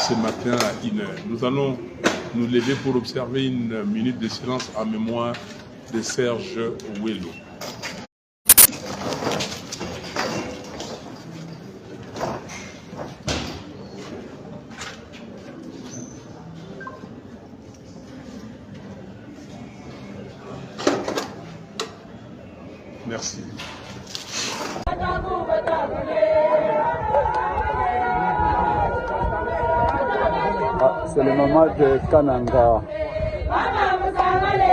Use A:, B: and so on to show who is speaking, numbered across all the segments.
A: ce matin à 1h. Nous allons nous lever pour observer une minute de silence en mémoire de Serge Ouello. Merci.
B: C'est le moment de Kananga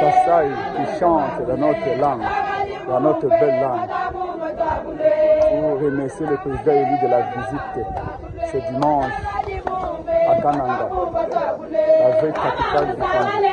B: Kassai qui chante dans notre langue, dans notre belle langue, pour remercier le président élu de la visite ce dimanche à Kananga, la vraie capitale du Congo.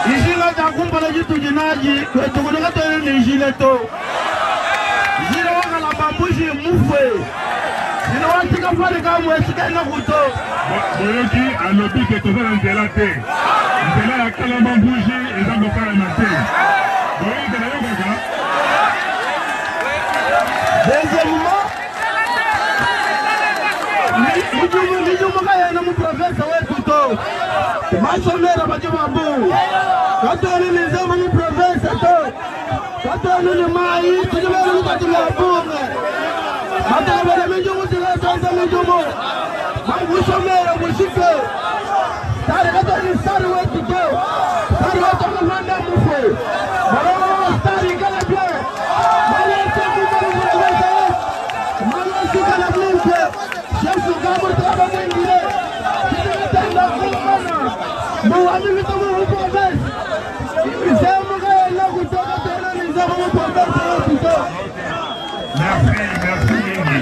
C: Ijila takumbala jitu jinaji kwetu kutoka tele ni ijile to. Ijila waka la bambushi mufwe. Ijila watika fali kamu esika ina kuto.
D: Boyoki alobi ke toza nzela te. Nzela ya kala bambushi eza mokala na te. Boyoki ke na yo kaka.
C: Deuxièmement, nijumu kaya na mu profesa wetu to. Masomera bajibambu. Katoni ni zama ni profesa to. Katoni ni mai tujibele ni bajibambu. Matabele mijumu tila sanza mijumu. Mangusomera mushike. Tari katoni sari wetu to. Sari wetu kumanda mufe. Marao sari kala pia. Malese kumanda profesa. Malese kala mufe. Shefu gamu taba mwingine. Kitenda kumana. Mwami vitamu muprovesi. Isemu kaya na kutoka tena ni zama muprovesi wa kuto.
D: Merci Yengi.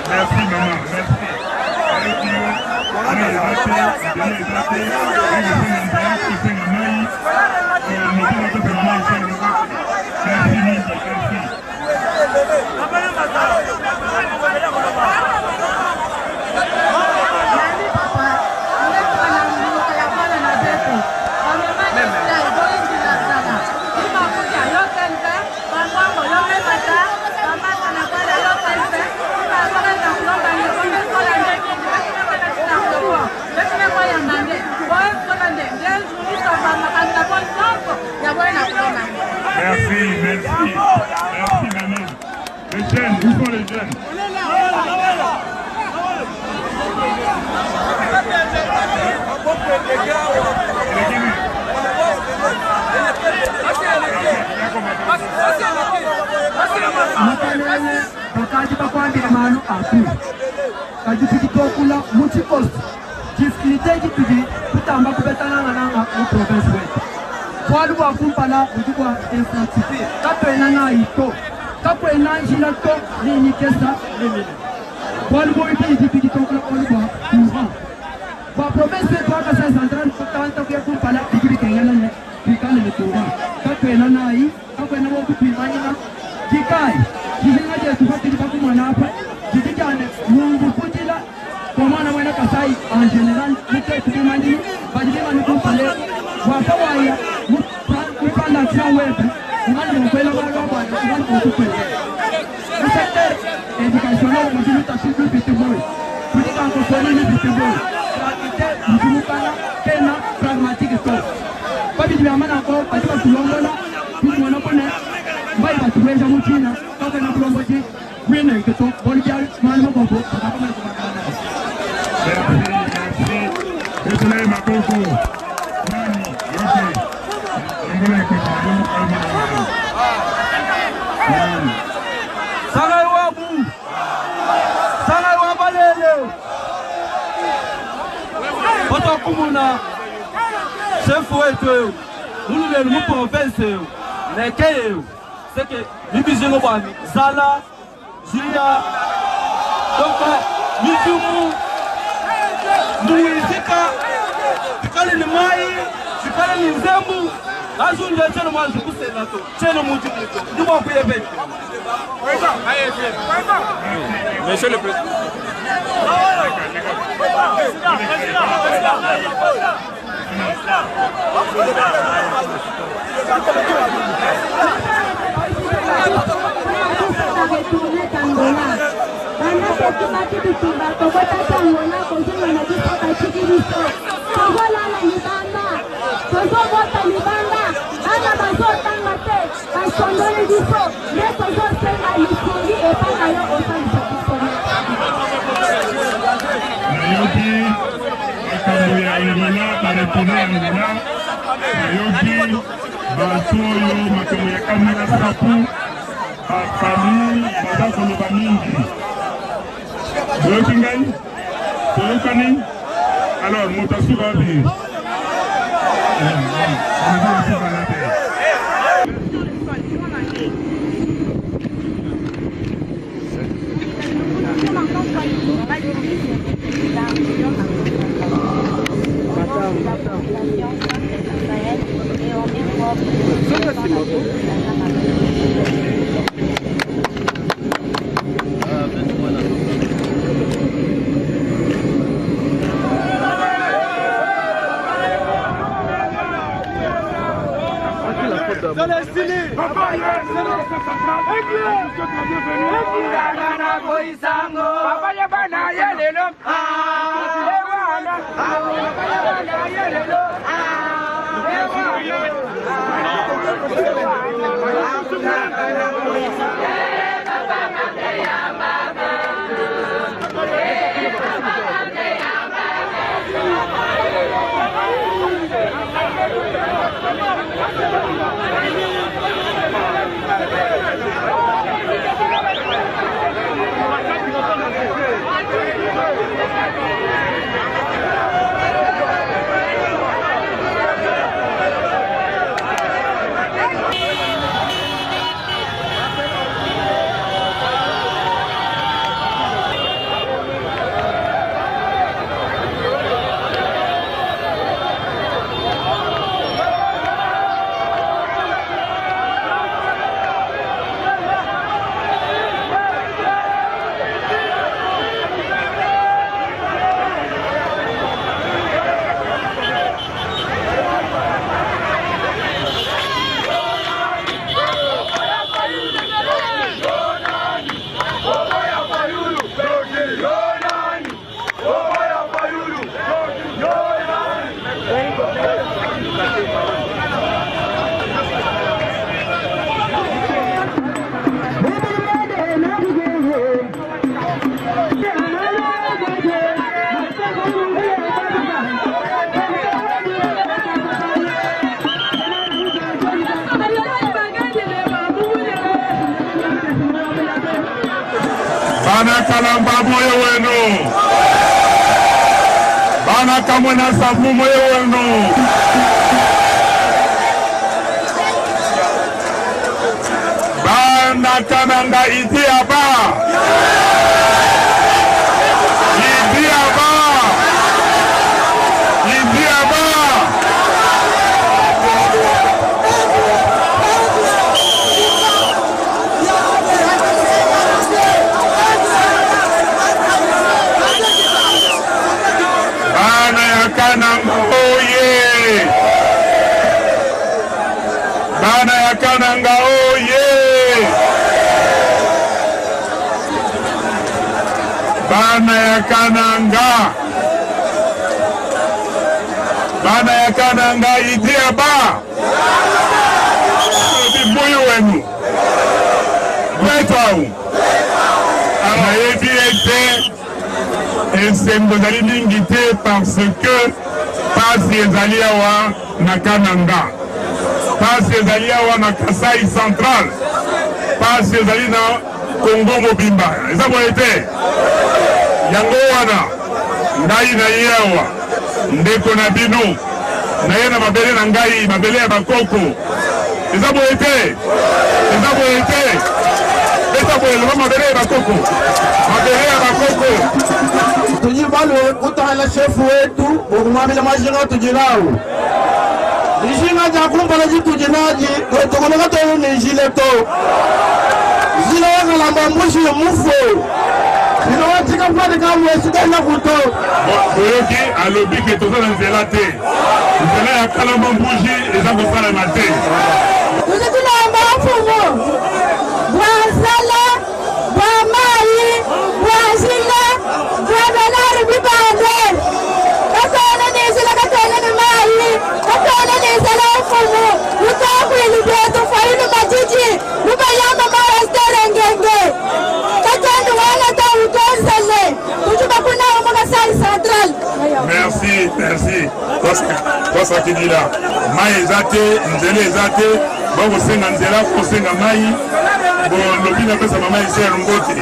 D: Merci maman, merci maman. Les jeunes, il faut
C: Bakati bakwambira mano aku. Kaji tikitokula muchikosi. Chisikiliteji tuji kutamba kubetana nanga mu province wetu. Kwalu wakumpala ujukwa infrastructure. Kapena na ito. Kapena njila to nini kesa limini. Kwalu wakumpala tikitokula kwalu wa ba province wetu waka sa central kutanta kuya kumpala digiri kengana ne bikane metuwa. Kapena na hii. Kapena wakupimanya. Jikai. Jijinga jesu fatiri baku manapa. Jijijane mungu kutila. Kwa mwana mwena Kasai en general mute kubimani bajima nikumpale wakawaya mupanda action web umani mkwela wala bwana umani kutukwela le secteur éducationnel continue à suivre piteboy politique en consonne ni piteboy pratique mtumukana tena pragmatique to babi diamana ko bajima kulongola bitu mwana kone mbai batuweza muchina kaka na kulongoji wine keto bolivia mwana mkombo akakoma kumakana.
D: Merci. Désolé, ma coco. Nani, ok. Angola que
C: Sangai wabu. Sangai wabalele. Poto kumuna. Chef wetu. Mulule mu province. Nekeye. C'est que libizelo bami. Zala. Zia. Donc, mizumu. Nduizika, zikale ni mai, zikale ni nzembu, lazu nje cheno mwanzu kusena to, cheno muti muto, ndimo kuyebe.
A: Monsieur le Président.
D: alors, Moutassou va venir. Bana kalamba moyo wenu. Bana kamwena sabu moyo wenu. Bana kananga Idiaba. Idiaba. Idiaba. Bana ya Kananga oye. Bana ya Kananga oye. Bana ya Kananga. Bana ya Kananga Idiaba. Moyo wenu. Mwetau. Anayebi ete esengo zali mingi te parce que pasi ezali awa na Kananga. Pasi ezali awa na Kasai Central. Pasi ezali na Congo Mobimba. Eza boye te. Yango wana ngai na ye awa ndeko na bino na ye na mabele na ngai mabele ya bakoko. Eza boye te. Eza boye te. Eza boye le mabele ya bakoko. Mabele ya bakoko.
C: Tujibalo kutala shefu wetu ukumamila majinga tujilao. Nishinga jakumpa na jitu jinaji tukoleka to ni jileto. Zile waka lamba mbushi mufo. Zile watika mpade kamu esidena kuto.
D: Boyoki alobi ke toza na nzela te. Nzela ya kalamba mbushi eza kosala na te.
E: Tuzikuna amba mfumo. Bwazala, bwamai, bwazila, bwabenari bibande. Katana nizila katana ni mai. Katana nizila mfumo. Lukaku ilibeto fainu majiji. Lubayama mawastere ngenge. Katana wala ta utozele. Tujuba kuna umakasari central.
D: Merci, merci. Toi qui dit là, mai ezate, nzele ezate, bon senga nzela, senga mai, bon lobina pesa mama ici ngoti.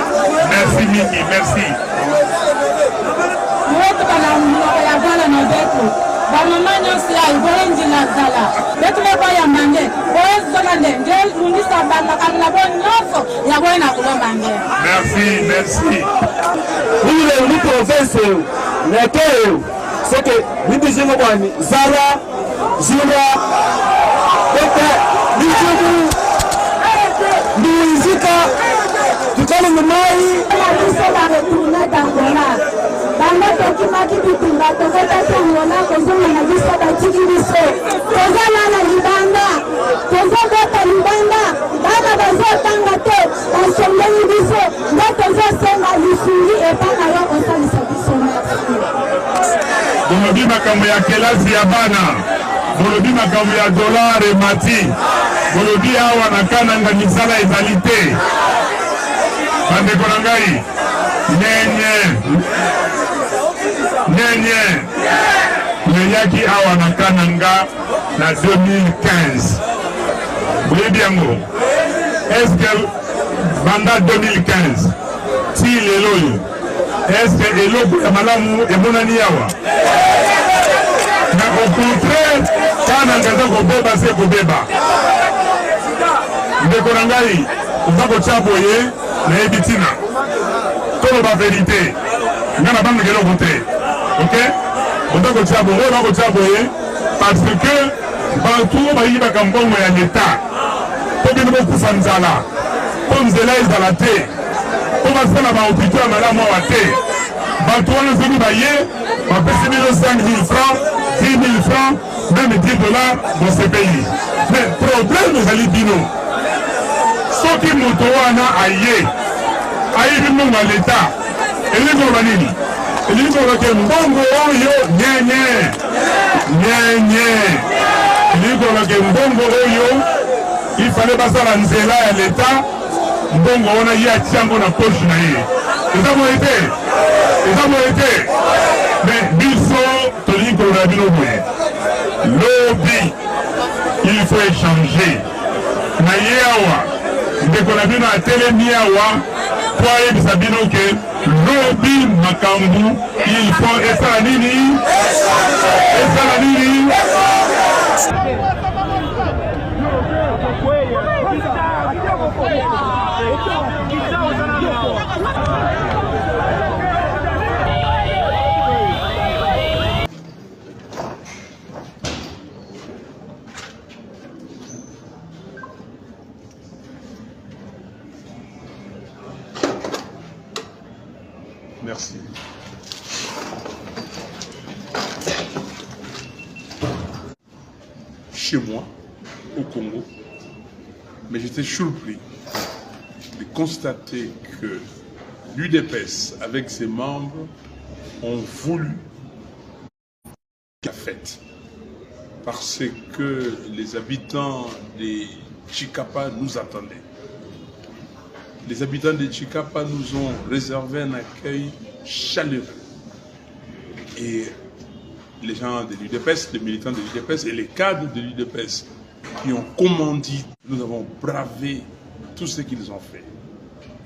D: Merci Mimi, merci.
E: Wetu kana ya bala na betu. Ba mama nyosi ya iborenji na zala. Betu leko ya mange. Boes dolande, ngel munisa bala kana bon nyoso ya bwana kulomande.
D: Merci, merci.
C: Ile ni province nekeo. C'est que nous bwani Zara, Zira, Bete, Nijubu, Niizika, tukale Mumai.
E: Kabisa baretourner d'Angola. Banda tokima kibitunga tokota tongona kozonga na biso batiki biso. Tozala na libanda. Tozobeta libanda. Bana bazotanga te. Basongeli biso. Nga tozosenga lisungi epana yo kosalisa biso.
D: Bolobi makambo ya kelasi ya bana. Bolobi makambo ya dollar et mati. Bolobi awa na Kananga misala ezali te. Bandeko na ngai. Nyenye. Neyaki awa na Kananga na 2015. Boyebi yango. Est-ce que banda 2015 ti lelo est-ce que eloko ya malamu emonani yawa? Mais au contraire, Kananga za kobeba se kobeba. Ndeko na ngai, uza kotia boye na ebitina. Tolo ba vérité. Ngana bande keloko te. OK? Uza kotia boye, uza kotia boye parce que bantu bayibaka mbongo ya l'État. Tokende bokufa nzala. Po nzela ezala te. Po basala ba hôpital ya malamu awa te. Bantu wana soki baye bapesi bino 5 000 francs, 10 000 francs, même 10 dollars dans ce pays. Mais problème ezali bino. Soki moto wana aye ayibi mbongo ya l'État, elingi koloba nini? Elingi koloba ke mbongo oyo nyenye. Elingi koloba ke mbongo oyo il fallait basala nzela ya l'État, mbongo wana ye atiango na poche na ye. Eza boye te. Mais biso tolingi koloba bino boye. Lobi, il faut échanger. Na ye awa, ndeko na bino atelemi awa, po ayebisa bino ke lobi makambo il faut esala nini
A: Merci. Chez moi, au Congo, mais j'étais surpris de constater que l'UDPS, avec ses membres, ont voulu la fête. Parce que les habitants des Chikapa nous attendaient. Les habitants de Chikapa nous ont réservé un accueil chaleureux. Et les gens de l'UDPS, les militants de l'UDPS et les cadres de l'UDPS qui ont commandé, nous avons bravé tout ce qu'ils ont fait.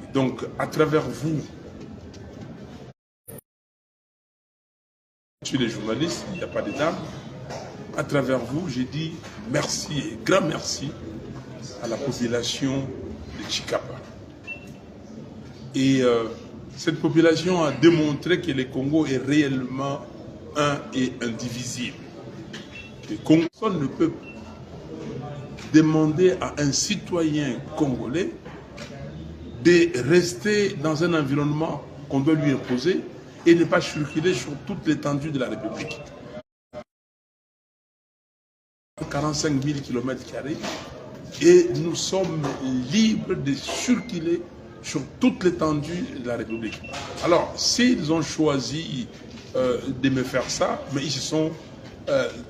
A: Et donc, à travers vous, sur les journalistes, il n'y a pas de dames, à travers vous, j'ai dit merci et grand merci à la population de Chikapa. Et cette population a démontré que le Congo est réellement un et indivisible. Le Congo ne peut demander à un citoyen congolais de rester dans un environnement qu'on doit lui imposer et ne pas circuler sur toute l'étendue de la République. 45 000 km² et nous sommes libres de circuler sur toute l'étendue de la République. Alors, s'ils ont choisi de me faire ça, mais ils se sont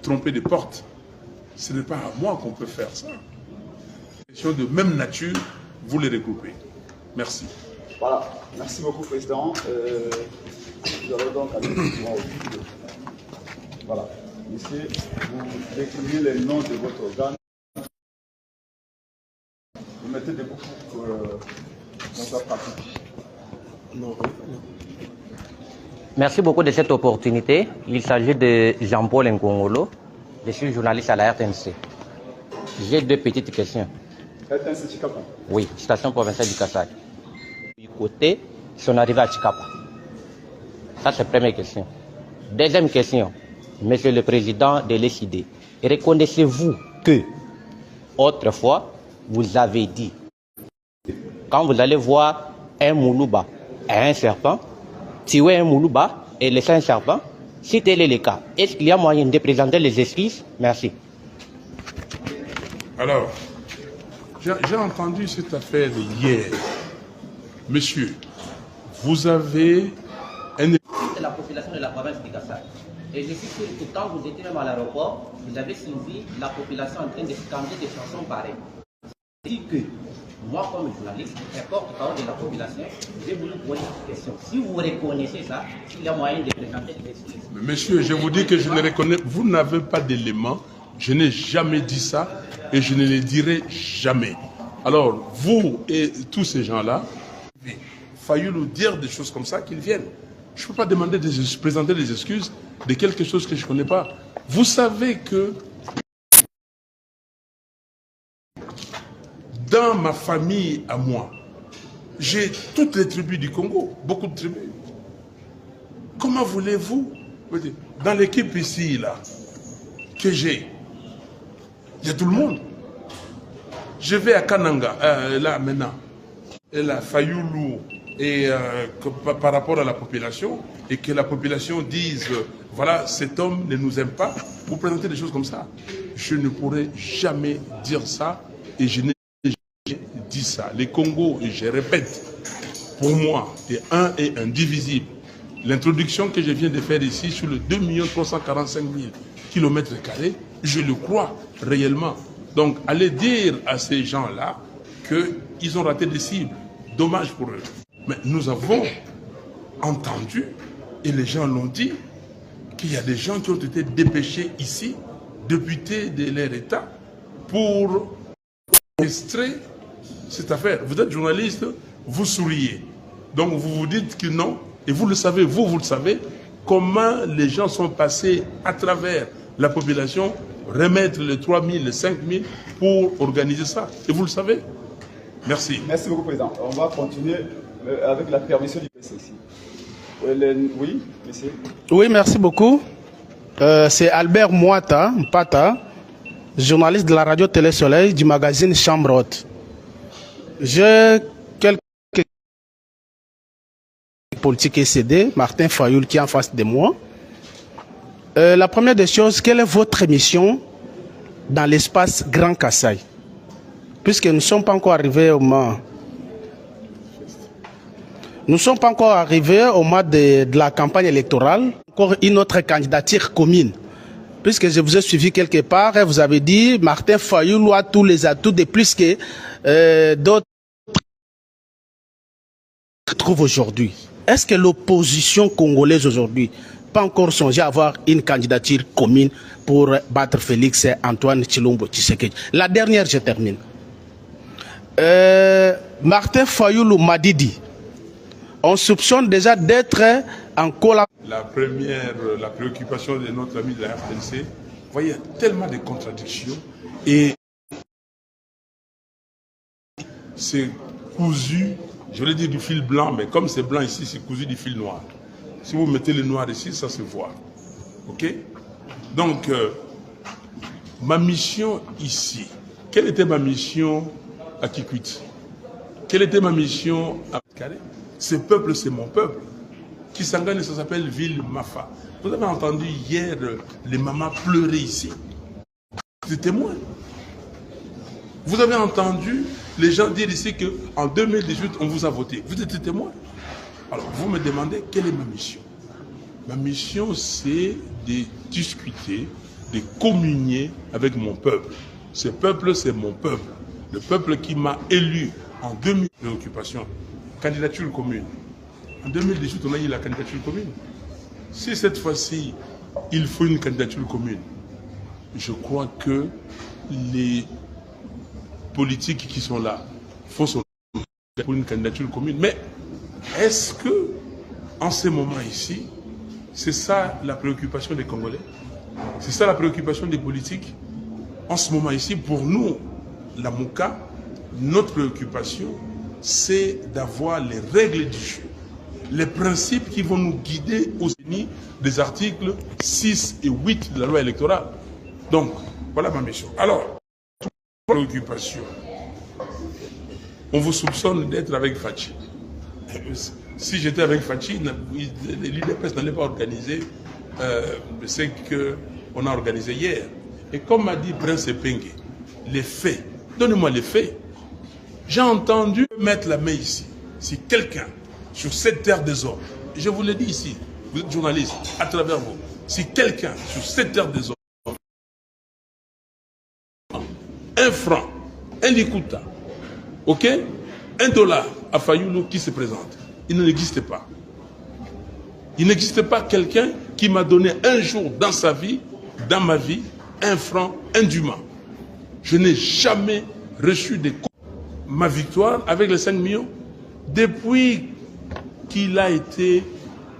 A: trompés de porte. Ce n'est pas à moi qu'on peut faire ça. Question de même nature, vous les regroupez. Merci.
B: Voilà, merci beaucoup, Président. Vous allez donc aller au vide. Voilà. Ici, vous décrivez les noms de votre organe. Vous mettez debout pour qu'on soit pratique.
F: Merci beaucoup de cette opportunité. Il s'agit de Jean-Paul Nkongolo. Je suis journaliste à la RTNC. J'ai deux petites questions.
B: RTNC Chikapa?
F: Oui, station provinciale du Kassai. Du côté, son arrivée à Chikapa. Ça, c'est la première question. Deuxième question. Monsieur le Président de l'ECD, reconnaissez-vous que, autrefois, vous avez dit, quand vous allez voir un Moulouba et un serpent, tuer un Moulouba et laisser un serpent, si tel est le cas, est-ce qu'il y a moyen de présenter les excuses? Merci.
A: Alors, j'ai entendu cette affaire hier. Monsieur, vous avez un...
F: C'est la population de la province du Kassai. Et je suis sûr que quand vous étiez même à l'aéroport, vous avez suivi la population en train de scander des chansons pareilles. C'est-à-dire que moi, comme journaliste, porte-parole de la population, j'ai voulu poser une question. Si vous reconnaissez ça, s'il y a moyen de présenter des excuses.
A: Monsieur, je vous dis que je ne reconnais... Vous n'avez pas d'éléments. Je n'ai jamais dit ça et je ne le dirai jamais. Alors, vous et tous ces gens-là, il a fallu nous dire des choses comme ça, qu'ils viennent. Je ne peux pas demander de présenter des excuses de quelque chose que je ne connais pas. Vous savez que dans ma famille à moi, j'ai toutes les tribus du Congo, beaucoup de tribus. Comment voulez-vous, dans l'équipe ici, là, que j'ai, il y a tout le monde. Je vais à Kananga, là maintenant, et là, Fayoulou, et par rapport à la population, et que la population dise, voilà, cet homme ne nous aime pas, vous présentez des choses comme ça. Je ne pourrai jamais dire ça, et je n'ai jamais dit ça. Les Congos, et je répète, pour moi, est un et indivisible. L'introduction que je viens de faire ici sur le 2 345 000 km², je le crois réellement. Donc, allez dire à ces gens-là qu'ils ont raté des cibles. Dommage pour eux. Mais nous avons entendu, et les gens l'ont dit, qu'il y a des gens qui ont été dépêchés ici, députés de leur État, pour orchestrer cette affaire. Vous êtes journaliste, vous souriez. Donc vous vous dites que non, et vous le savez, vous le savez, comment les gens sont passés à travers la population, remettre les 3 000, les 5 000 pour organiser ça. Et vous le savez. Merci.
B: Merci beaucoup, Président. On va continuer avec la permission du PC ici. Oui, monsieur.
C: Oui, merci beaucoup. C'est Albert Mpata, journaliste de la radio Télé Soleil du magazine Chambre Haute. J'ai quelques politiques SED, Martin Fayoul qui est en face de moi. La première des choses, quelle est votre mission dans l'espace Grand Kasaï? Puisque nous ne sommes pas encore arrivés au mois. Nous ne sommes pas encore arrivés au mois de la campagne électorale. Encore une autre candidature commune. Puisque je vous ai suivi quelque part et vous avez dit Martin Fayoul a tous les atouts de plus que d'autres trouvent aujourd'hui. Est-ce que l'opposition congolaise aujourd'hui pas encore songé à avoir une candidature commune pour battre Félix Antoine Tshilombo Tshisekedi? La dernière, je termine. Martin Fayoulou Madidi, on soupçonne déjà d'être en collaboration.
A: La préoccupation de notre ami de la RTNC, vous voyez, il y a tellement de contradictions et c'est cousu, je voulais dire du fil blanc, mais comme c'est blanc ici, c'est cousu du fil noir. Si vous mettez le noir ici, ça se voit. Ok? Donc, ma mission ici, quelle était ma mission à Kikwit? Quelle était ma mission à Calais? Ce peuple, c'est mon peuple. Kisangani, ça s'appelle Ville Mafa. Vous avez entendu hier les mamans pleurer ici. Des témoins. Vous avez entendu les gens dire ici qu'en 2018, on vous a voté. Vous êtes témoins. Alors, vous me demandez quelle est ma mission. Ma mission, c'est de discuter, de communier avec mon peuple. Ce peuple, c'est mon peuple. Le peuple qui m'a élu en 2000 préoccupations. Candidature commune. En 2018, on a eu la candidature commune. Si cette fois-ci, il faut une candidature commune, je crois que les politiques qui sont là font son pour une candidature commune. Mais est-ce que, en ce moment ici, c'est ça la préoccupation des Congolais? C'est ça la préoccupation des politiques? En ce moment ici, pour nous, la Mouka, notre préoccupation, c'est d'avoir les règles du jeu, les principes qui vont nous guider au génie des articles 6 et 8 de la loi électorale. Donc, voilà ma mission. Alors, préoccupation. On vous soupçonne d'être avec Fachi. Si j'étais avec Fachi, l'UDPS n'allait pas organiser ce qu'on a organisé hier. Et comme m'a dit Prince Epengue, les faits, donnez-moi les faits. J'ai entendu mettre la main ici. Si quelqu'un, sur cette terre des hommes, je vous l'ai dit ici, vous êtes journaliste, à travers vous, si quelqu'un, sur cette terre des hommes, un franc, un likuta, ok, $1 à Fayoulou qui se présente, il n'existe pas. Il n'existe pas quelqu'un qui m'a donné un jour dans sa vie, dans ma vie, un franc indûment. Je n'ai jamais reçu de ma victoire avec les 5 millions depuis qu'il a été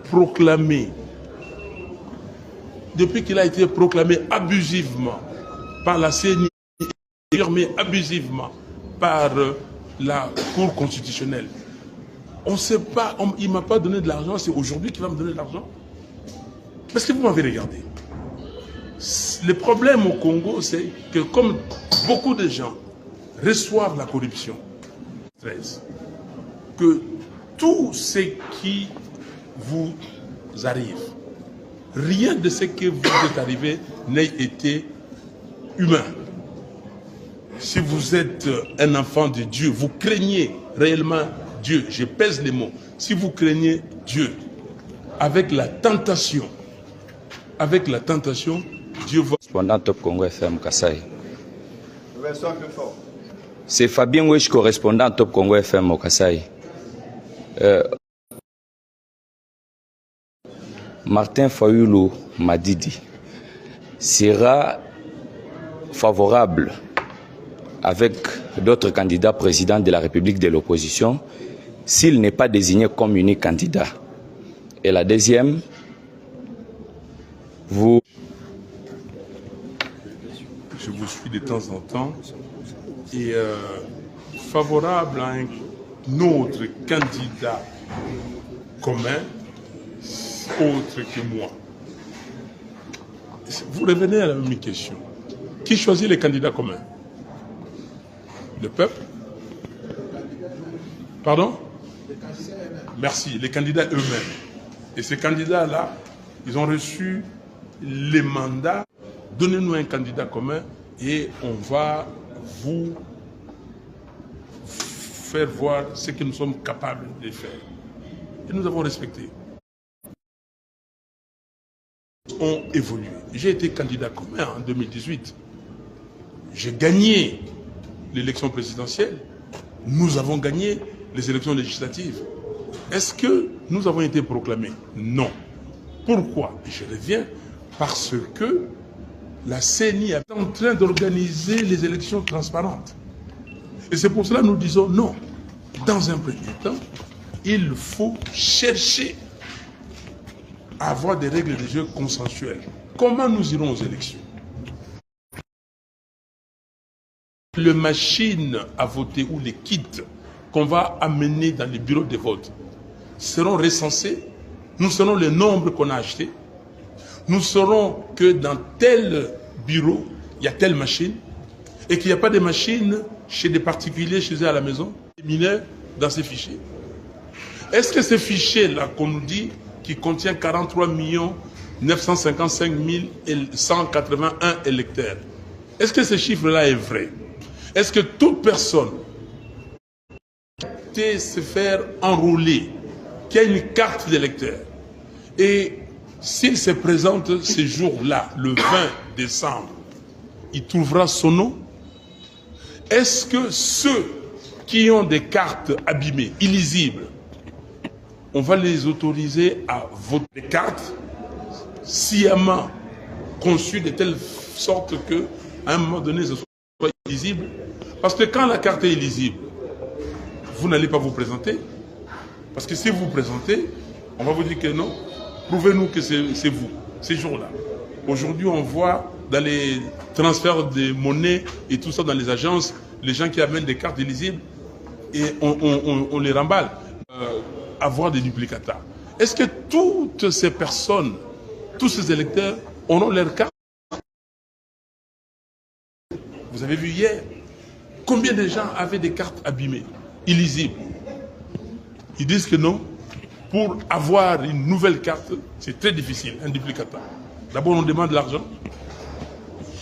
A: proclamé. Depuis qu'il a été proclamé abusivement par la CNI, mais abusivement par la Cour constitutionnelle. On ne sait pas, il ne m'a pas donné de l'argent, c'est aujourd'hui qu'il va me donner de l'argent. Parce que vous m'avez regardé. Le problème au Congo, c'est que comme beaucoup de gens reçoivent la corruption, que tout ce qui vous arrive, rien de ce que vous êtes arrivé n'ait été humain. Si vous êtes un enfant de Dieu, vous craignez réellement Dieu, je pèse les mots, si vous craignez Dieu, avec la tentation, Dieu va...
G: Correspondant Top Congo FM Kasaï. C'est Fabien Wesh, correspondant Top Congo FM au Kasaï. Martin Fayoulou Madidi sera favorable avec d'autres candidats présidents de la République de l'opposition s'il n'est pas désigné comme unique candidat. Et la deuxième, vous...
A: Je vous suis de temps en temps et favorable à un autre candidat commun, autre que moi. Vous revenez à la même question. Qui choisit les candidats communs? Le peuple? Pardon? Merci, les candidats eux-mêmes. Et ces candidats-là, ils ont reçu les mandats. Donnez-nous un candidat commun et on va vous faire voir ce que nous sommes capables de faire. Et nous avons respecté. Ont évolué. J'ai été candidat commun en 2018. J'ai gagné l'élection présidentielle. Nous avons gagné les élections législatives. Est-ce que nous avons été proclamés? Non. Pourquoi? Je reviens parce que la CENI est en train d'organiser les élections transparentes. Et c'est pour cela que nous disons non. Dans un premier temps, il faut chercher à avoir des règles de jeu consensuelles. Comment nous irons aux élections? Les machines à voter ou les kits qu'on va amener dans les bureaux de vote seront recensés. Nous saurons le nombre qu'on a acheté. Nous saurons que dans tel bureau, il y a telle machine et qu'il n'y a pas de machine chez des particuliers, chez eux à la maison, des mineurs dans ces fichiers. Est-ce que ces fichiers-là qu'on nous dit qui contient 43 955 181 électeurs, est-ce que ce chiffre-là est vrai? Est-ce que toute personne qui a se faire enrôler, qui a une carte d'électeur, et s'il se présente ce jour-là, le 20 décembre, il trouvera son nom? Est-ce que ceux qui ont des cartes abîmées, illisibles, on va les autoriser à voter des cartes sciemment conçues de telle sorte que, à un moment donné, ce soit illisible? Parce que quand la carte est illisible, vous n'allez pas vous présenter. Parce que si vous vous présentez, on va vous dire que non. Prouvez-nous que c'est vous, ces jours-là. Aujourd'hui, on voit dans les transferts de monnaie et tout ça dans les agences, les gens qui amènent des cartes illisibles et on les remballe. Avoir des duplicata. Est-ce que toutes ces personnes, tous ces électeurs auront leur carte? Vous avez vu hier, combien de gens avaient des cartes abîmées, illisibles? Ils disent que non. Pour avoir une nouvelle carte, c'est très difficile, un duplicata. D'abord, on demande de l'argent.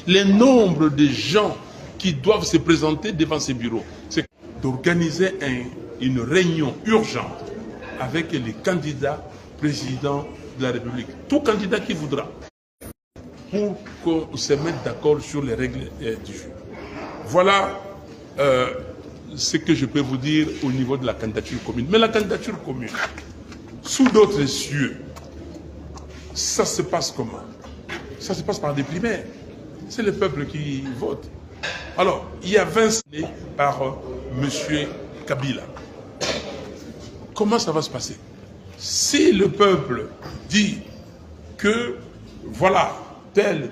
A: Le nombre de gens qui doivent se présenter devant ces bureaux, c'est d'organiser une réunion urgente avec les candidats présidents de la République. Tout candidat qui voudra, pour qu'on se mette d'accord sur les règles du jeu. Voilà ce que je peux vous dire au niveau de la candidature commune. Mais la candidature commune, sous d'autres cieux, ça se passe comment? Ça se passe par des primaires. C'est le peuple qui vote. Alors, il y a 20 années par M. Kabila. Comment ça va se passer? Si le peuple dit que, voilà, tel,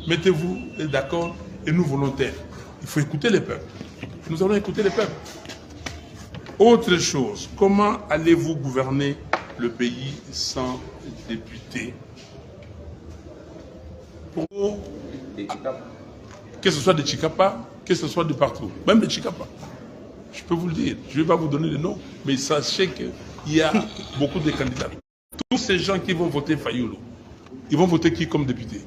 A: mettez-vous d'accord et nous voulons tel. Il faut écouter les peuples. Nous allons écouter les peuples. Autre chose, comment allez-vous gouverner le pays sans députés? Que ce soit de Chikapa, que ce soit de partout, même de Chikapa. Je peux vous le dire, je ne vais pas vous donner le nom, mais sachez qu'il y a beaucoup de candidats. Tous ces gens qui vont voter Fayulu, ils vont voter qui comme député?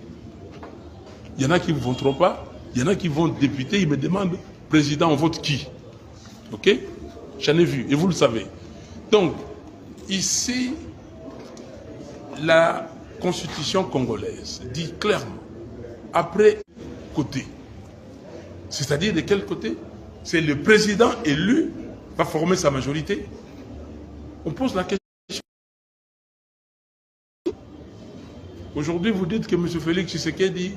A: Il y en a qui ne voteront pas, il y en a qui vont député, ils me demandent, président, on vote qui? Ok? J'en ai vu, et vous le savez. Donc, ici, la constitution congolaise dit clairement, après côté, c'est-à-dire de quel côté? C'est le président élu qui va former sa majorité. On pose la question. Aujourd'hui, vous dites que M. Félix Tshisekedi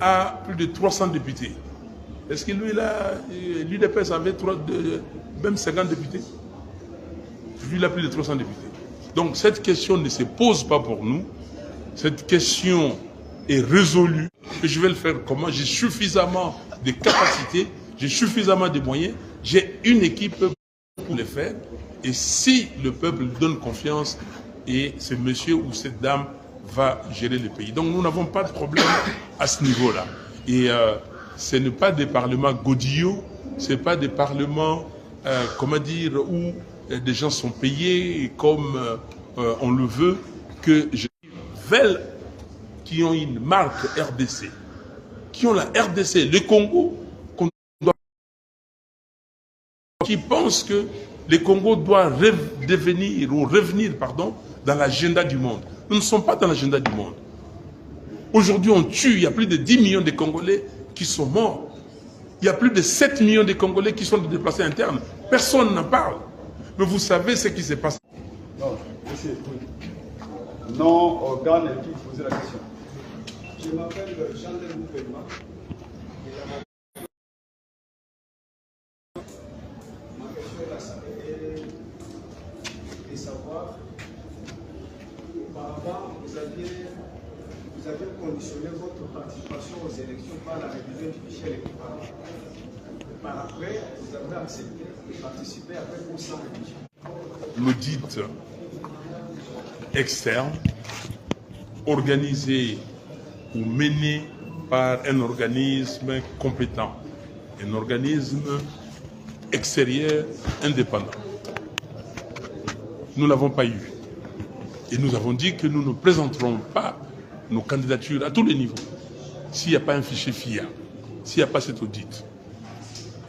A: a plus de 300 députés. Est-ce que lui, l'UDPS avait même 50 députés? vu la plus de 300 députés. Donc cette question ne se pose pas pour nous. Cette question est résolue. Et je vais le faire comment? J'ai suffisamment de capacités, j'ai suffisamment de moyens, j'ai une équipe pour le faire. Et si le peuple donne confiance, et ce monsieur ou cette dame va gérer le pays. Donc nous n'avons pas de problème à ce niveau-là. Et ce n'est pas des parlements godillots, ce n'est pas des parlements, comment dire, où des gens sont payés comme on le veut, que je veulent qui ont une marque RDC, qui ont la RDC, le Congo, qui pensent que le Congo doit revenir dans l'agenda du monde. Nous ne sommes pas dans l'agenda du monde. Aujourd'hui, on tue, il y a plus de 10 millions de Congolais qui sont morts. Il y a plus de 7 millions de Congolais qui sont déplacés internes. Personne n'en parle. Mais vous savez ce qui s'est passé.
B: Non, monsieur, non, organe qui posait la question.
H: Je m'appelle Jean-Denis Moupema. Ma question est de savoir, auparavant, vous aviez conditionné votre participation aux élections par la révision du fichier électoral. Par après, vous avez accepté de participer avec ou sans révision.
A: L'audit externe, organisé ou mené par un organisme compétent, un organisme extérieur indépendant. Nous ne l'avons pas eu. Et nous avons dit que nous ne présenterons pas nos candidatures à tous les niveaux s'il n'y a pas un fichier fiable, s'il n'y a pas cet audit.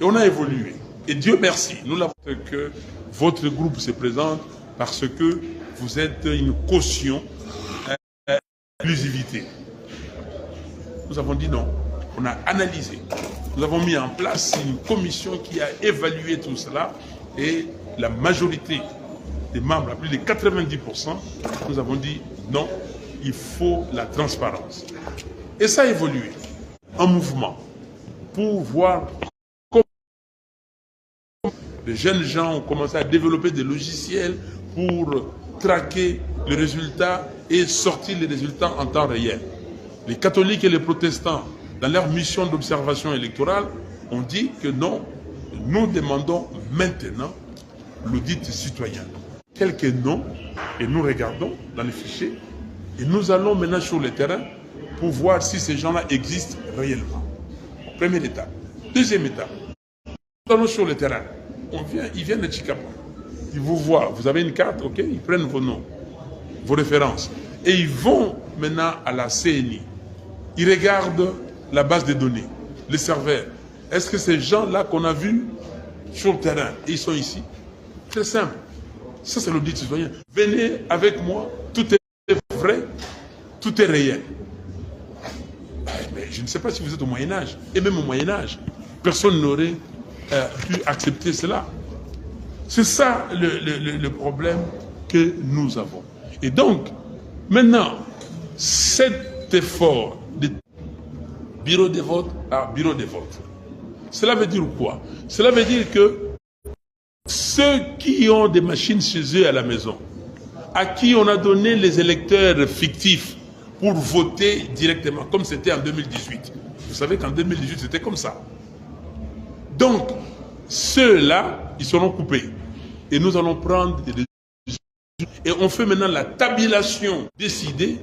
A: Et on a évolué. Et Dieu merci, nous l'avons fait que votre groupe se présente parce que vous êtes une caution d'inclusivité. Nous avons dit non. On a analysé. Nous avons mis en place une commission qui a évalué tout cela et la majorité des membres, à plus de 90%, nous avons dit non, il faut la transparence. Et ça a évolué en mouvement pour voir comment les jeunes gens ont commencé à développer des logiciels pour traquer les résultats et sortir les résultats en temps réel. Les catholiques et les protestants, dans leur mission d'observation électorale, ont dit que non, nous demandons maintenant l'audit citoyen. Quelques noms, et nous regardons dans les fichiers, et nous allons maintenant sur le terrain pour voir si ces gens-là existent réellement. Première étape. Deuxième étape, nous allons sur le terrain. Ils viennent de Chikapa. Ils vous voient, vous avez une carte, ok, ils prennent vos noms, vos références, et ils vont maintenant à la CNI. Ils regardent la base de données, les serveurs. Est-ce que ces gens-là qu'on a vus sur le terrain, ils sont ici? Très simple. Ça, c'est l'audit citoyen. Venez avec moi, tout est vrai, tout est réel. Mais je ne sais pas si vous êtes au Moyen-Âge. Et même au Moyen-Âge, personne n'aurait pu accepter cela. C'est ça le problème que nous avons. Et donc, maintenant, cet effort de bureau de vote à bureau de vote, cela veut dire quoi? Cela veut dire que ceux qui ont des machines chez eux à la maison, à qui on a donné les électeurs fictifs pour voter directement, comme c'était en 2018. Vous savez qu'en 2018, c'était comme ça. Donc, ceux-là, ils seront coupés. Et nous allons prendre des décisions. Et on fait maintenant la tabulation décidée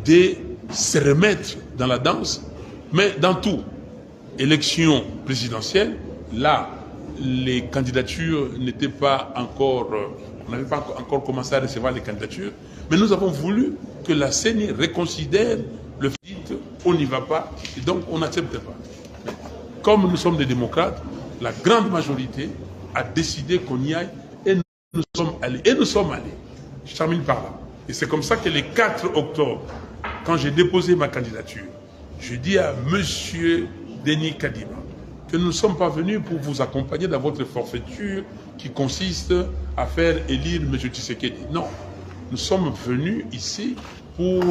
A: de se remettre dans la danse, mais dans tout. Élection présidentielle, là, les candidatures n'étaient pas encore, on n'avait pas encore commencé à recevoir les candidatures, mais nous avons voulu que la CENI reconsidère le fait on n'y va pas, et donc on n'accepte pas. Mais comme nous sommes des démocrates, la grande majorité a décidé qu'on y aille, et nous sommes allés. Et nous sommes allés. Je termine par là. Et c'est comme ça que le 4 octobre, quand j'ai déposé ma candidature, je dis à M. Denis Kadima que nous ne sommes pas venus pour vous accompagner dans votre forfaiture qui consiste à faire élire M. Tshisekedi. Non, nous sommes venus ici pour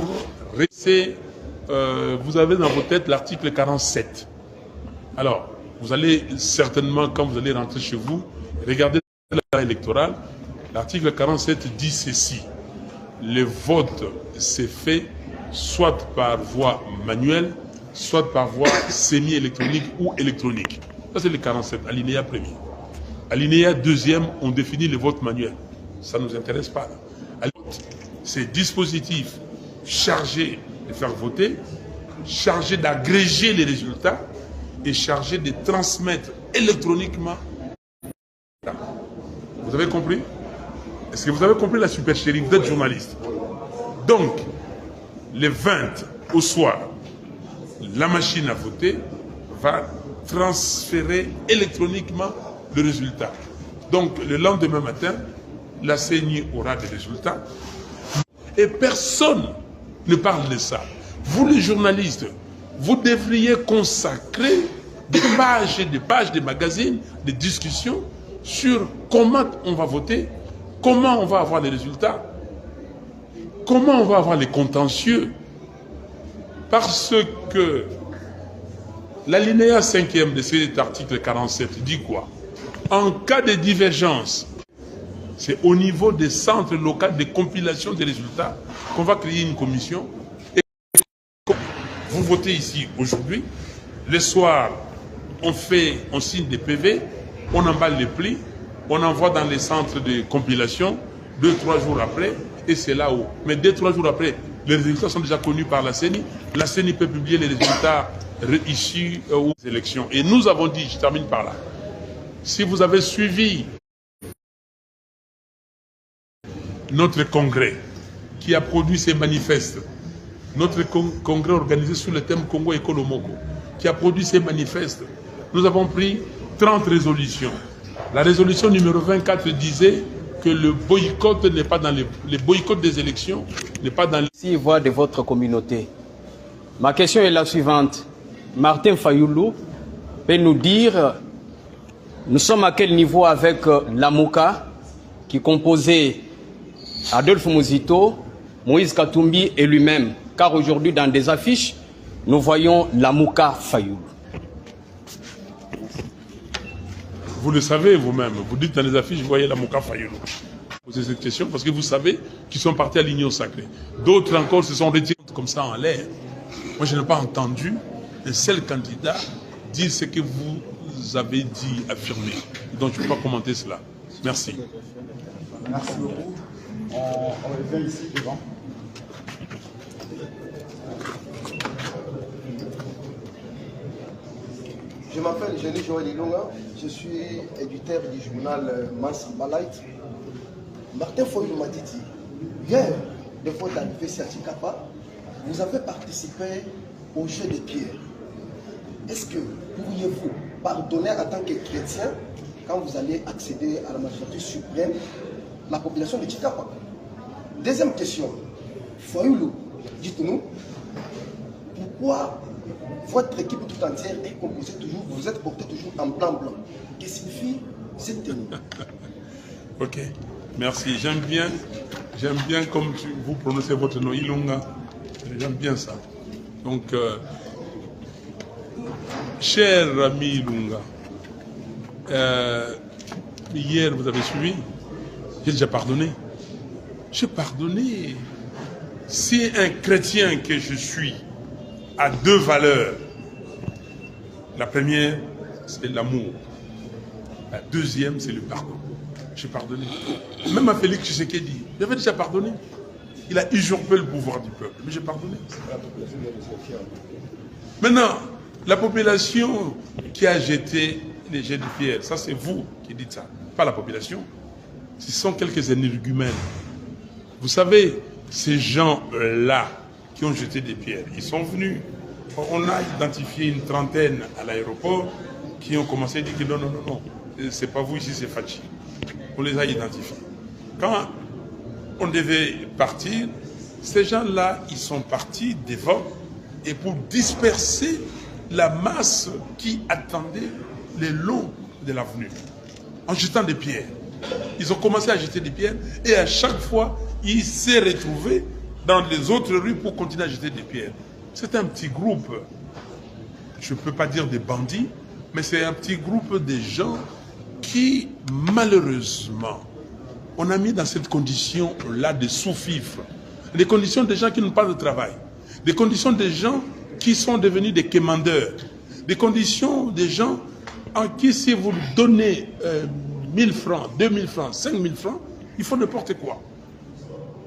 A: rester. Vous avez dans vos têtes l'article 47. Alors, vous allez certainement, quand vous allez rentrer chez vous, regarder la loi électorale L'article 47 dit ceci. Le vote s'est fait soit par voie manuelle, soit par voie semi-électronique ou électronique. Ça, c'est le 47, alinéa premier. Alinéa deuxième, on définit le vote manuel. Ça ne nous intéresse pas. C'est dispositif chargé de faire voter, chargé d'agréger les résultats et chargé de transmettre électroniquement. Vous avez compris? Est-ce que vous avez compris la supercherie? Vous êtes journaliste. Donc, le 20 au soir, la machine à voter va transférer électroniquement le résultat. Donc, le lendemain matin, la CENI aura des résultats. Et personne ne parle de ça. Vous, les journalistes, vous devriez consacrer des pages de magazines, des discussions sur comment on va voter, comment on va avoir les résultats, comment on va avoir les contentieux. Parce que l'alinéa 5e de cet article 47 dit quoi? En cas de divergence, c'est au niveau des centres locaux de compilation des résultats qu'on va créer une commission. Et vous votez ici aujourd'hui, le soir, on signe des PV, on emballe les plis, on envoie dans les centres de compilation, 2-3 jours après, et c'est là où. Mais 2-3 jours après, les résultats sont déjà connus par la CENI. La CENI peut publier les résultats issus aux élections. Et nous avons dit, je termine par là, si vous avez suivi notre congrès qui a produit ces manifestes, notre congrès organisé sous le thème Congo Ekolo Moko, qui a produit ces manifestes, nous avons pris 30 résolutions. La résolution numéro 24 disait que le boycott n'est pas dans les boycotts des élections, n'est pas dans les...
I: Si voix de votre communauté. Ma question est la suivante. Martin Fayoulou peut nous dire, nous sommes à quel niveau avec l'AMOCA qui composait Adolphe Muzito, Moïse Katumbi et lui-même. Car aujourd'hui, dans des affiches, nous voyons l'AMOCA Fayoulou.
A: Vous le savez vous-même, vous dites dans les affiches, vous voyez l'AMOCA Fayoulou. Posez cette question parce que vous savez qu'ils sont partis à l'Union sacrée. D'autres encore se sont retirés comme ça en l'air. Moi, je n'ai pas entendu un seul candidat dire ce que vous avez dit, affirmé. Donc, je ne peux pas commenter cela. Merci.
B: Merci beaucoup. On revient ici devant.
J: Je m'appelle Jenny Joël Ilonga, je suis éditeur du journal Mars Balite. Martin Fayoulou m'a dit, hier, de votre arrivée à Chikapa, vous avez participé au jeu de pierre. Est-ce que pourriez-vous pardonner en tant que chrétien, quand vous allez accéder à la magistrature suprême, la population de Chikapa? Deuxième question, Fayoulou, dites-nous, pourquoi votre équipe tout entière est composée toujours, vous êtes porté toujours en blanc-blanc? Qu'est-ce que signifie cette tenue?
A: Ok, merci. J'aime bien comme vous prononcez votre nom, Ilonga. J'aime bien ça. Donc, cher ami Ilonga, hier vous avez suivi, j'ai déjà pardonné. J'ai pardonné. Si un chrétien que je suis a deux valeurs, la première, c'est l'amour. La deuxième, c'est le pardon. J'ai pardonné. Même à Félix Tshisekedi, j'avais déjà pardonné. Il a usurpé le pouvoir du peuple, mais j'ai pardonné. Maintenant, la population qui a jeté les jets de pierre, ça c'est vous qui dites ça, pas la population. Ce sont quelques énergumènes. Vous savez, ces gens-là qui ont jeté des pierres, ils sont venus. On a identifié une trentaine à l'aéroport qui ont commencé à dire que non, c'est pas vous ici, c'est Fachi. On les a identifiés. Quand on devait partir, ces gens-là, ils sont partis devant et pour disperser la masse qui attendait le long de l'avenue, en jetant des pierres. Ils ont commencé à jeter des pierres et à chaque fois, ils s'est retrouvés dans les autres rues pour continuer à jeter des pierres. C'est un petit groupe, je ne peux pas dire des bandits, mais c'est un petit groupe de gens qui, malheureusement, on a mis dans cette condition-là de sous-fifre. Des conditions des gens qui n'ont pas de travail. Des conditions des gens qui sont devenus des quémandeurs. Des conditions des gens en qui, si vous donnez 1000 francs, 2000 francs, 5000 francs, il faut n'importe quoi.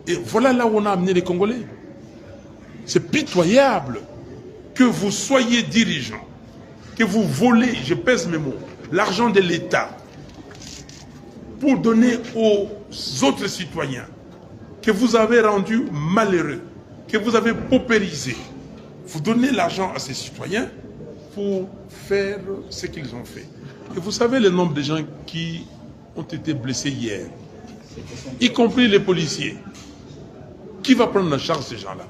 A: Et voilà là où on a amené les Congolais. C'est pitoyable que vous soyez dirigeant, que vous volez, je pèse mes mots, l'argent de l'État pour donner aux autres citoyens que vous avez rendus malheureux, que vous avez paupérisés. Vous donnez l'argent à ces citoyens pour faire ce qu'ils ont fait. Et vous savez le nombre de gens qui ont été blessés hier, y compris les policiers. Qui va prendre en charge ces gens-là?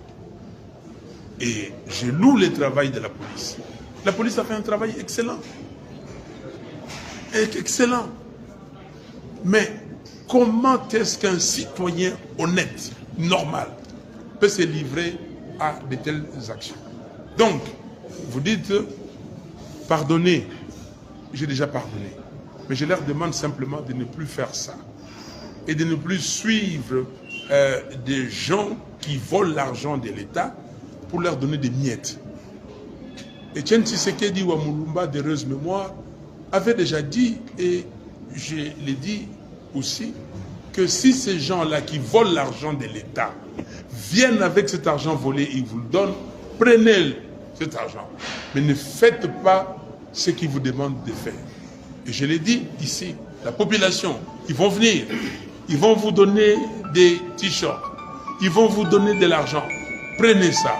A: Et je loue le travail de la police. La police a fait un travail excellent. Excellent. Mais comment est-ce qu'un citoyen honnête, normal, peut se livrer à de telles actions? Donc, vous dites, pardonnez. J'ai déjà pardonné. Mais je leur demande simplement de ne plus faire ça. Et de ne plus suivre des gens qui volent l'argent de l'État pour leur donner des miettes. Etienne Tshisekedi Wamulumba, d'heureuse mémoire, avait déjà dit, et je l'ai dit aussi, que si ces gens-là qui volent l'argent de l'État viennent avec cet argent volé et ils vous le donnent, prenez cet argent. Mais ne faites pas ce qu'ils vous demandent de faire. Et je l'ai dit ici, la population, ils vont venir, ils vont vous donner des t-shirts, ils vont vous donner de l'argent. Prenez ça.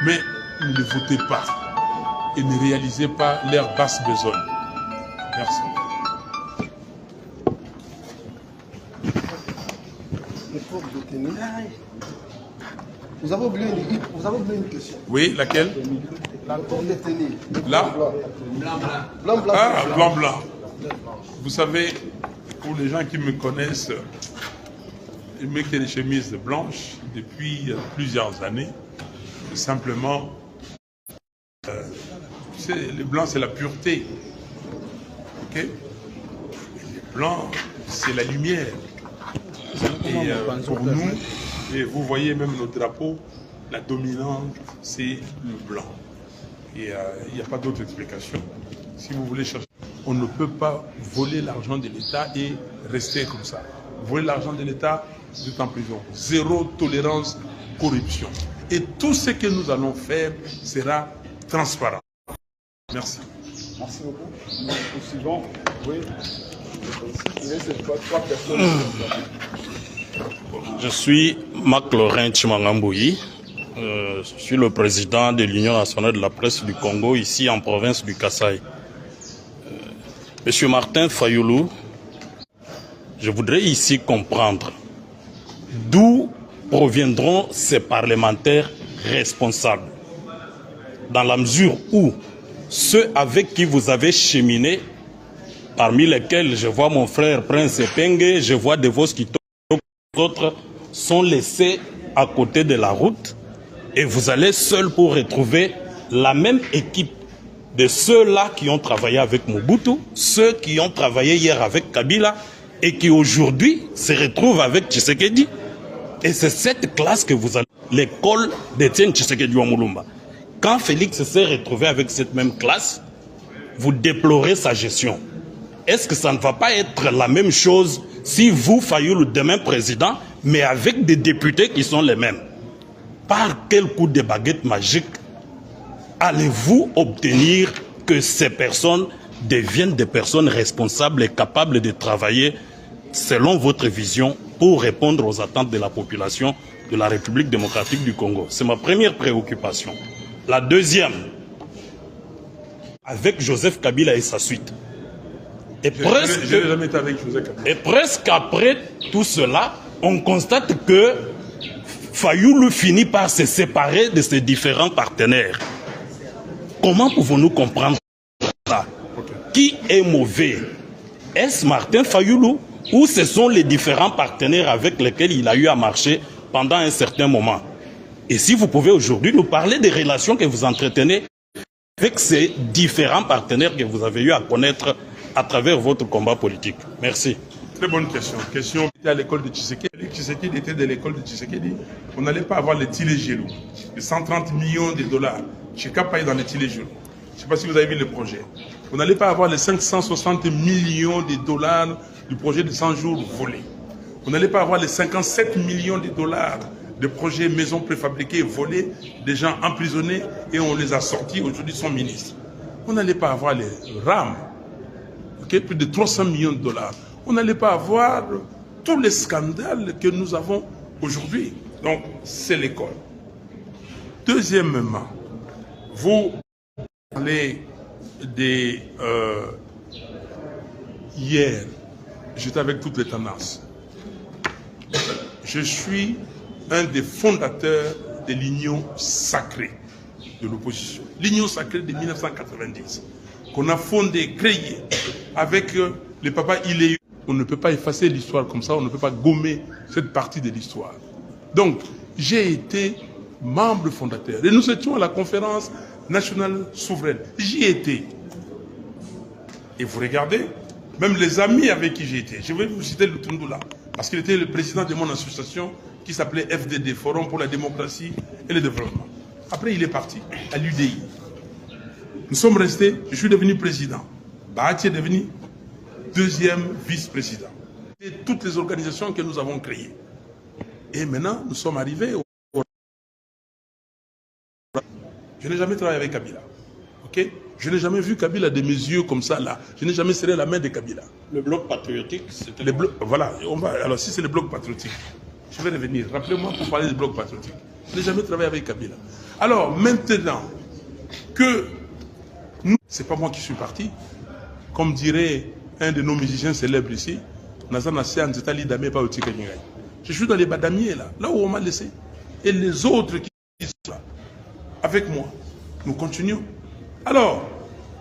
A: Mais ne votez pas et ne réalisez pas leur basse besogne. Merci.
J: Vous avez oublié une question.
A: Oui, laquelle?
J: La porte détenue.
A: Là?
J: Blanc, blanc.
A: Ah, blanc, blanc. Vous savez, pour les gens qui me connaissent, je mets que des chemises blanches depuis plusieurs années. Simplement, le blanc, c'est la pureté. Okay? Le blanc, c'est la lumière. Et pour nous, et vous voyez même nos drapeaux, la dominante, c'est le blanc. Et il n'y a pas d'autre explication. Si vous voulez chercher, on ne peut pas voler l'argent de l'État et rester comme ça. Voler l'argent de l'État, vous êtes en prison. Zéro tolérance, corruption. Et tout ce que nous allons faire sera transparent. Merci.
B: Merci beaucoup. Poursuivons. Oui. Trois personnes.
K: Je suis Marc Laurent Chimangambouyi. Je suis le président de l'Union nationale de la presse du Congo, ici en province du Kasaï. Monsieur Martin Fayoulou, je voudrais ici comprendre d'où proviendront ces parlementaires responsables, dans la mesure où ceux avec qui vous avez cheminé, parmi lesquels je vois mon frère Prince Epenge, je vois de vos autres sont laissés à côté de la route et vous allez seul pour retrouver la même équipe de ceux-là qui ont travaillé avec Mobutu, ceux qui ont travaillé hier avec Kabila et qui aujourd'hui se retrouvent avec Tshisekedi. Et c'est cette classe que vous allez, l'école d'Etienne Tshisekedi Wamulumba. Quand Félix s'est retrouvé avec cette même classe, vous déplorez sa gestion. Est-ce que ça ne va pas être la même chose si vous, Fayoulou, demain président, mais avec des députés qui sont les mêmes? Par quel coup de baguette magique allez-vous obtenir que ces personnes deviennent des personnes responsables et capables de travailler selon votre vision pour répondre aux attentes de la population de la République démocratique du Congo? C'est ma première préoccupation. La deuxième, avec Joseph Kabila et sa suite. Et presque après tout cela, on constate que Fayoulou finit par se séparer de ses différents partenaires. Comment pouvons-nous comprendre ça? Qui est mauvais? Est-ce Martin Fayoulou ou ce sont les différents partenaires avec lesquels il a eu à marcher pendant un certain moment? Et si vous pouvez aujourd'hui nous parler des relations que vous entretenez avec ces différents partenaires que vous avez eu à connaître à travers votre combat politique. Merci.
A: Très bonne question. Question à l'école de Tshisekedi. Tshisekedi était de l'école de Tshisekedi. On n'allait pas avoir les tilets gelous. Les 130 millions de dollars. Chikapa est dans les tilets gelous. Je ne sais pas si vous avez vu le projet. On n'allait pas avoir les 560 millions de dollars du projet de 100 jours volés. On n'allait pas avoir les 57 millions de dollars de projets maisons préfabriquées volés, des gens emprisonnés et on les a sortis. Aujourd'hui, sont ministres. On n'allait pas avoir les rames. Okay, plus de 300 millions de dollars. On n'allait pas avoir tous les scandales que nous avons aujourd'hui. Donc, c'est l'école. Deuxièmement, vous parlez des... hier, j'étais avec toutes les tendances. Je suis un des fondateurs de l'Union sacrée de l'opposition. L'Union sacrée de 1990, qu'on a fondée, créée avec le papa Iléu. On ne peut pas effacer l'histoire comme ça, on ne peut pas gommer cette partie de l'histoire. Donc, j'ai été membre fondateur. Et nous étions à la conférence nationale souveraine. J'y étais. Et vous regardez, même les amis avec qui j'ai été, je vais vous citer le Tundula, parce qu'il était le président de mon association qui s'appelait FDD, Forum pour la démocratie et le développement. Après, il est parti à l'UDI. Nous sommes restés, je suis devenu président. Bahati est devenu deuxième vice-président. Et toutes les organisations que nous avons créées. Et maintenant, nous sommes arrivés au... Je n'ai jamais travaillé avec Kabila. Okay? Je n'ai jamais vu Kabila de mes yeux comme ça, là. Je n'ai jamais serré la main de Kabila.
K: Le bloc patriotique, c'était...
A: Voilà. Alors, si c'est le bloc patriotique, je vais revenir. Rappelez-moi pour parler du bloc patriotique. Je n'ai jamais travaillé avec Kabila. Alors, maintenant que nous... C'est pas moi qui suis parti. Comme dirait un de nos musiciens célèbres ici, je suis dans les badamiers, là où on m'a laissé. Et les autres qui sont là, avec moi, nous continuons. Alors,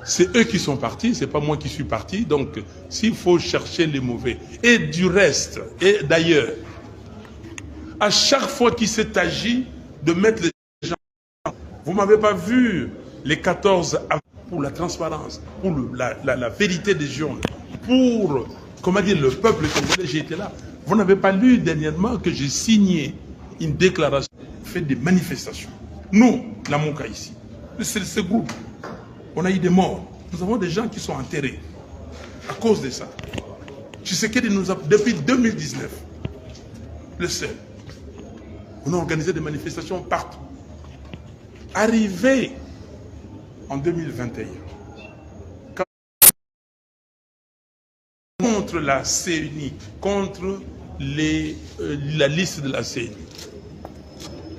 A: c'est eux qui sont partis, c'est pas moi qui suis parti. Donc, s'il faut chercher les mauvais. Et du reste, et d'ailleurs, à chaque fois qu'il s'est agi de mettre les gens... Vous ne m'avez pas vu les 14 pour la transparence, pour la vérité des journaux, pour, comment dire, le peuple congolais, j'ai été là. Vous n'avez pas lu dernièrement que j'ai signé une déclaration, fait des manifestations. Nous, la Mouka ici, ce groupe, on a eu des morts. Nous avons des gens qui sont enterrés à cause de ça. Tshisekedi nous a, depuis 2019, le seul, on a organisé des manifestations partout. Arrivé en 2021, contre la CENI, contre la liste de la CENI,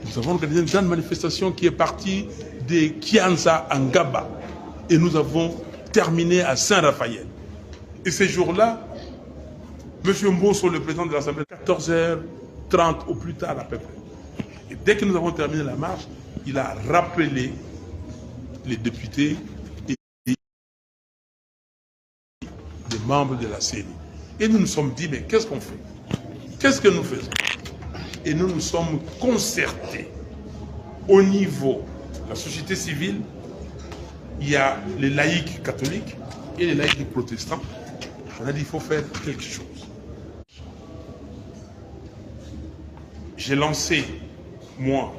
A: nous avons organisé une grande manifestation qui est partie de Kianza à Ngaba et nous avons terminé à Saint-Raphaël. Et ces jours-là, M. Mbosso, le président de l'Assemblée, 14h30 au plus tard à peu près. Et dès que nous avons terminé la marche, il a rappelé les députés et les membres de la CENI. Et nous nous sommes dit, mais qu'est-ce qu'on fait? Qu'est-ce que nous faisons? Et nous nous sommes concertés au niveau de la société civile. Il y a les laïcs catholiques et les laïcs protestants. On a dit, il faut faire quelque chose. J'ai lancé, moi,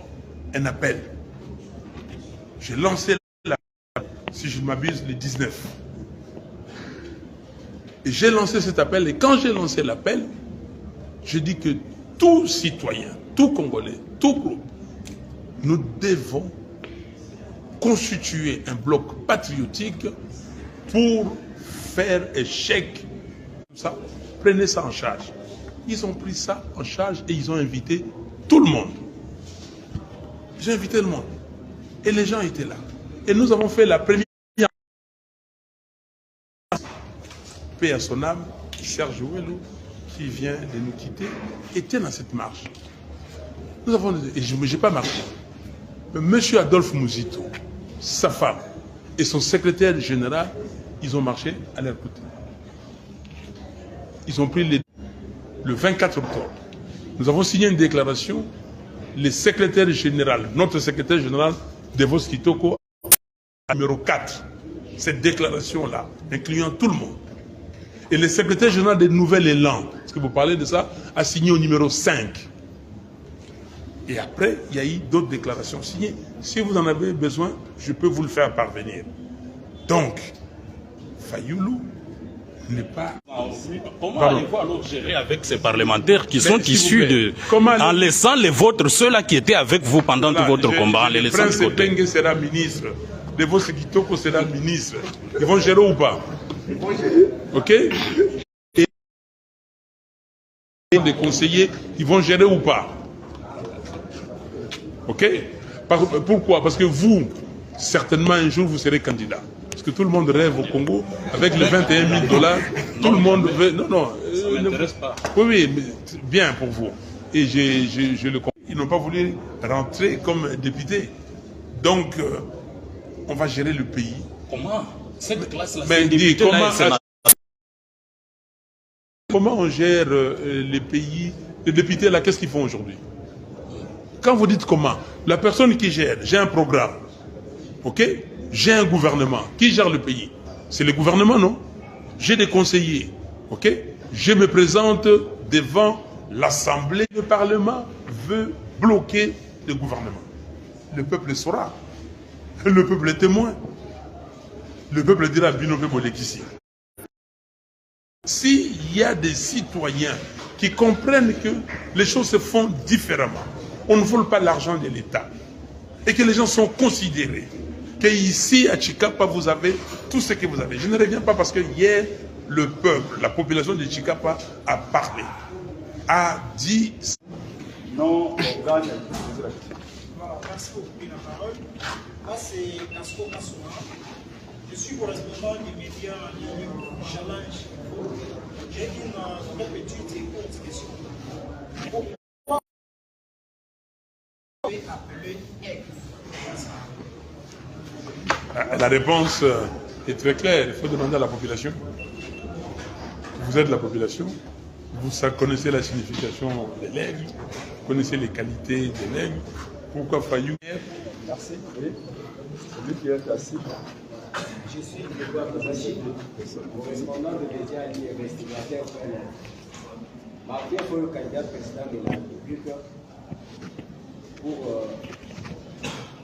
A: un appel. J'ai lancé l'appel, si je ne m'abuse, le 19. Et j'ai lancé cet appel, et quand j'ai lancé l'appel, je dis que tout citoyen, tout Congolais, tout groupe, nous devons constituer un bloc patriotique pour faire échec. Ça, prenez ça en charge. Ils ont pris ça en charge et ils ont invité tout le monde. J'ai invité le monde. Et les gens étaient là. Et nous avons fait la première... Paix à son âme, Serge Ouelou, qui vient de nous quitter, était dans cette marche. Nous avons... Et je n'ai pas marché. Mais M. Adolphe Mouzito, sa femme et son secrétaire général, ils ont marché à leur côté. Ils ont pris le 24 octobre. Nous avons signé une déclaration. Le secrétaire général, notre secrétaire général, Devos Kitoko, numéro 4. Cette déclaration-là, incluant tout le monde. Et le secrétaire général des Nouvel Élan, parce que vous parlez de ça, a signé au numéro 5. Et après, il y a eu d'autres déclarations signées. Si vous en avez besoin, je peux vous le faire parvenir. Donc, Fayoulou n'est pas...
K: Comment allez-vous alors gérer avec ces parlementaires qui sont issus de... En laissant les vôtres, ceux-là qui étaient avec vous pendant tout votre combat, en les laissant de côté?
A: Prince Bengue sera ministre. Devo Sekitoko sera ministre. Ils vont gérer ou pas? Ok? Et des conseillers, ils vont gérer ou pas? Ok? Pourquoi? Parce que vous, certainement un jour, vous serez candidat. Parce que tout le monde rêve au Congo, avec les 21 000 $, tout le monde veut... Non, non.
K: Ça ne m'intéresse pas.
A: Oui, mais bien pour vous. Et je le comprends. Ils n'ont pas voulu rentrer comme député. Donc, on va gérer le pays.
K: Comment? Cette classe-là,
A: mais dis, comment on gère les pays? Les députés, là, qu'est-ce qu'ils font aujourd'hui? Quand vous dites comment, la personne qui gère, j'ai un programme, ok? J'ai un gouvernement. Qui gère le pays? C'est le gouvernement, non? J'ai des conseillers, ok? Je me présente devant l'Assemblée. Le Parlement veut bloquer le gouvernement. Le peuple saura. Le peuple est témoin. Le peuple dira Binobe Bolekissi. S'il y a des citoyens qui comprennent que les choses se font différemment, on ne vole pas l'argent de l'État, et que les gens sont considérés, qu'ici à Chikapa vous avez tout ce que vous avez. Je ne reviens pas parce que hier, le peuple, la population de Chikapa a parlé, a dit...
B: Non,
L: merci beaucoup pour la parole. Moi, c'est Casco Kassouma. Je suis correspondant des médias Challenge. J'ai une très petite et courte question. Pourquoi vous avez appelé X?
A: La réponse est très claire. Il faut demander à la population. Vous êtes la population. Vous connaissez la signification des legs. Vous connaissez les qualités des legs. Pourquoi Fayou?
B: Merci. Oui. Celui qui est assis.
M: Je suis correspondant de médias et investigateur. Martin pour le candidat président de la République pour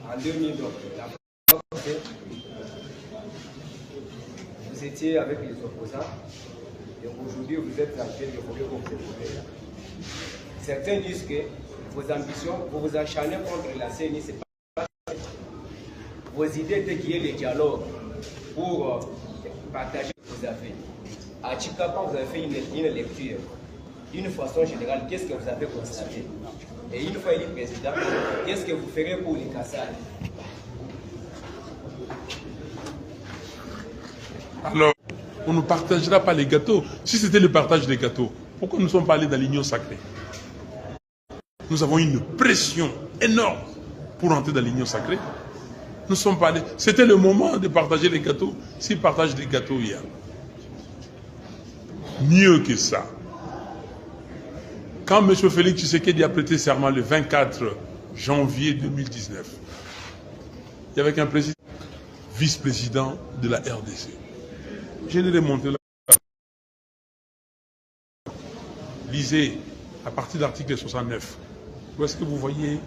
M: en 2009. Vous étiez avec les opposants et aujourd'hui vous êtes en train de voler comme vous voulez. Certains disent que vos ambitions, vous vous acharnez contre la CENI, c'est pas vos idées étaient qu'il y ait le dialogue pour partager ce que vous avez. À Chikapa, vous avez fait une lecture. D'une façon générale, qu'est-ce que vous avez constaté? Et une fois élu président, qu'est-ce que vous ferez pour les Kassai?
A: Alors, on ne partagera pas les gâteaux. Si c'était le partage des gâteaux, pourquoi nous ne sommes pas allés dans l'union sacrée? Nous avons une pression énorme pour entrer dans l'union sacrée. Nous ne sommes pas allés. C'était le moment de partager les gâteaux. S'ils partagent des gâteaux hier. Mieux que ça. Quand M. Félix Tshisekedi a prêté serment le 24 janvier 2019, il y avait un président, vice-président de la RDC. Je l'ai remonté là. Lisez à partir de l'article 69. Où est-ce que vous voyez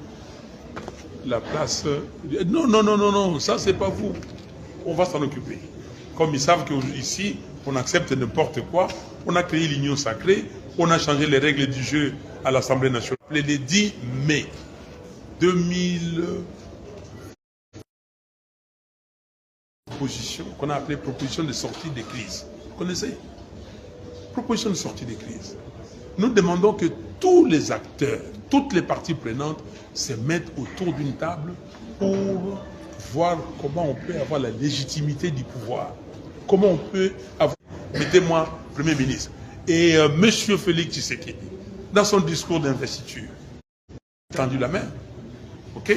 A: la place? Non, non, non, non, non, ça c'est pas vous. On va s'en occuper. Comme ils savent qu'ici, on accepte n'importe quoi, on a créé l'union sacrée, on a changé les règles du jeu à l'Assemblée nationale. Le 10 mai 2000, proposition qu'on a appelée proposition de sortie des crises. Vous connaissez? Proposition de sortie des crises. Nous demandons que tous les acteurs, toutes les parties prenantes se mettent autour d'une table pour voir comment on peut avoir la légitimité du pouvoir. Comment on peut avoir... Mettez-moi Premier ministre. Et M. Félix Tshisekedi, dans son discours d'investiture, a tendu la main. OK?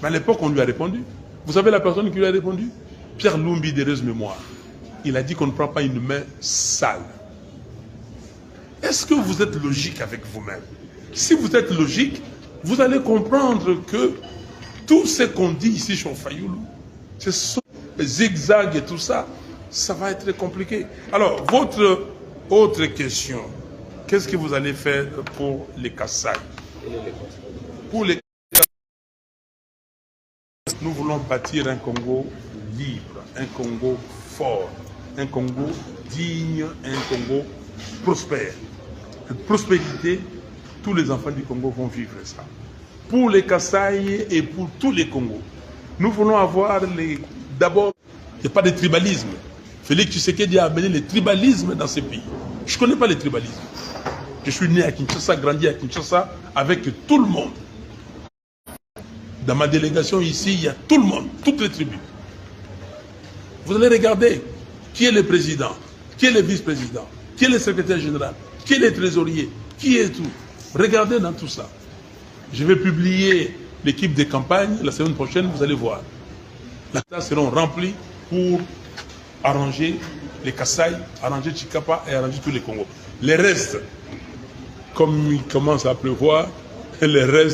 A: Mais à l'époque, on lui a répondu. Vous savez la personne qui lui a répondu? Pierre Lumbi d'heureuse mémoire. Il a dit qu'on ne prend pas une main sale. Est-ce que vous êtes logique avec vous-même? Si vous êtes logique, vous allez comprendre que tout ce qu'on dit ici sur Fayoulou, ce sont les zigzags et tout ça, ça va être compliqué. Alors, votre Autre question. Qu'est-ce que vous allez faire pour les Kasaï? Pour les Kasaï, nous voulons bâtir un Congo libre, un Congo fort, un Congo digne, un Congo prospère. Cette prospérité, tous les enfants du Congo vont vivre ça. Pour les Kasaï et pour tous les Congos, nous voulons avoir d'abord, il n'y a pas de tribalisme. Félix Tshisekedi a amené le tribalisme dans ce pays. Je ne connais pas le tribalisme. Je suis né à Kinshasa, grandi à Kinshasa avec tout le monde. Dans ma délégation ici, il y a tout le monde, toutes les tribus. Vous allez regarder qui est le président, qui est le vice-président, qui est le secrétaire général, qui est le trésorier, qui est tout. Regardez dans tout ça. Je vais publier l'équipe de campagne la semaine prochaine, vous allez voir. Les classes seront remplies pour arranger les Kasaï, arranger Tshikapa et arranger tous les Congos. Les restes, comme il commence à pleuvoir, les restes